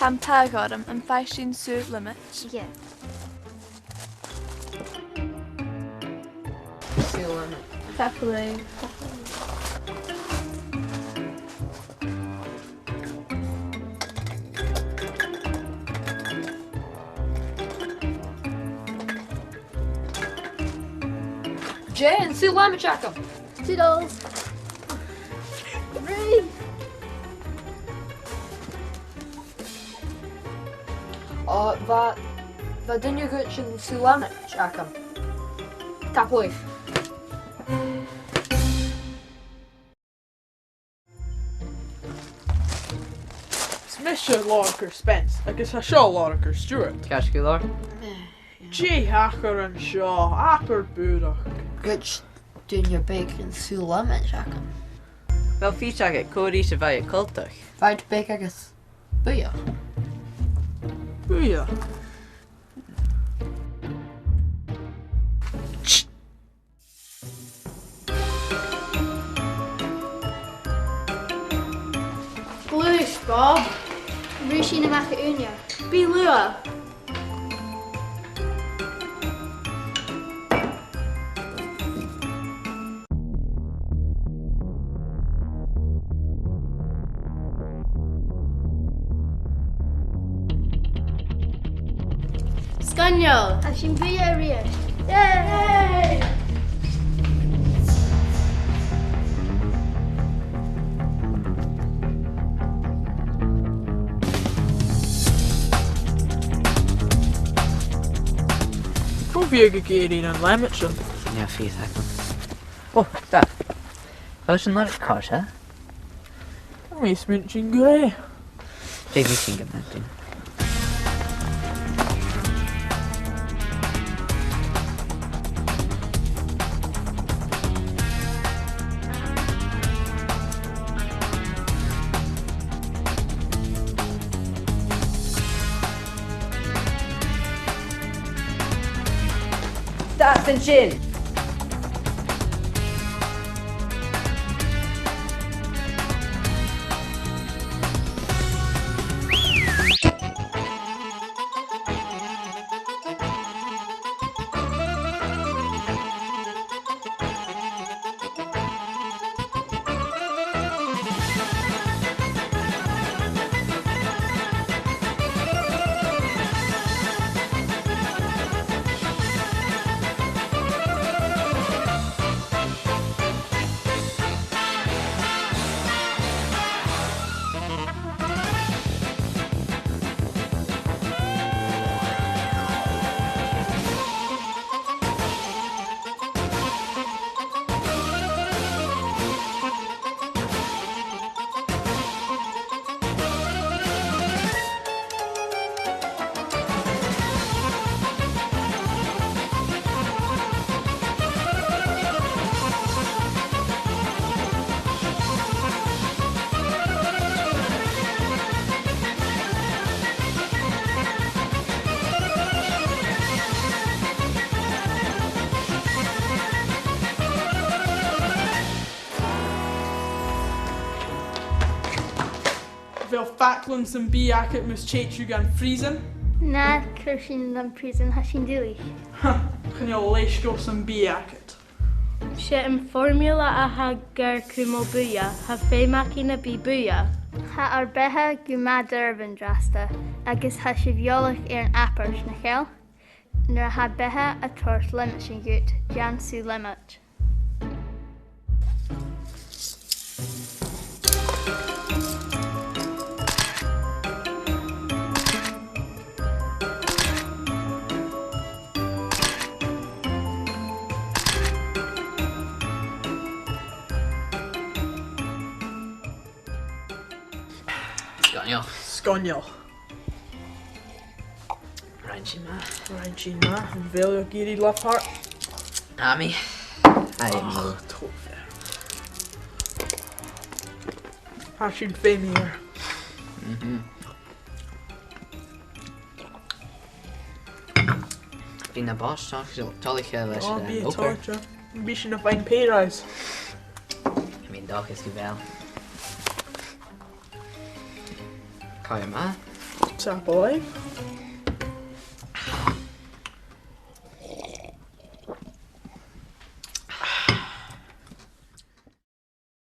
Tam tag orm and fashion suit limit. Yeah. Saoil limit. Phluic. Jane, Saoil limit check him. $2. 3. Vad dyn you good in Saoil limit check him. Tap life. Smisha Lorker Spence, agus ha seo Lorker Stewart. Cascúlar? Gee hacker and shaw, apper budach. Good dyn you big in Saoil limit check him. Wel fiach it cóí se bheith cultach. Fight big agus buille. Buille. Phluic, Bob. Rúisín amach a únia. Be lua. Sgoilearan. A sin buille a riamh. Yay! Beaga géirín an limit sin. Ja, fiach. Oh, that. How should not cut, huh? Mís mint sin gré. JV sin gan that. That's the chin. Fel faclun sy'n biach at mis cheitru gan freezing. Na, cyrsin am prison ha sin dili. Chyn i'w leisgo sy'n biach at. Se yn fformula a ha ger cwmo buille, ha féimeach ina bí buille. Ha ar bethe geama dervan drasta, agus ha si bheolach ar an appars na cheall, nuair ha bethe a tuairt limit sin gút, Jan Saoil limit. Sgoilearan. Ranchi ma. Rhaid sin ma, yn fel o gyd I latha. Ami. Ai mo. Tofe. Ha sy'n ffeimir. Fi'n na bos, tolich leis O, bi a oper. torcha. Bi sy'n a fain peirais. Mi'n doch is gyfel. Cael ma. Saoil.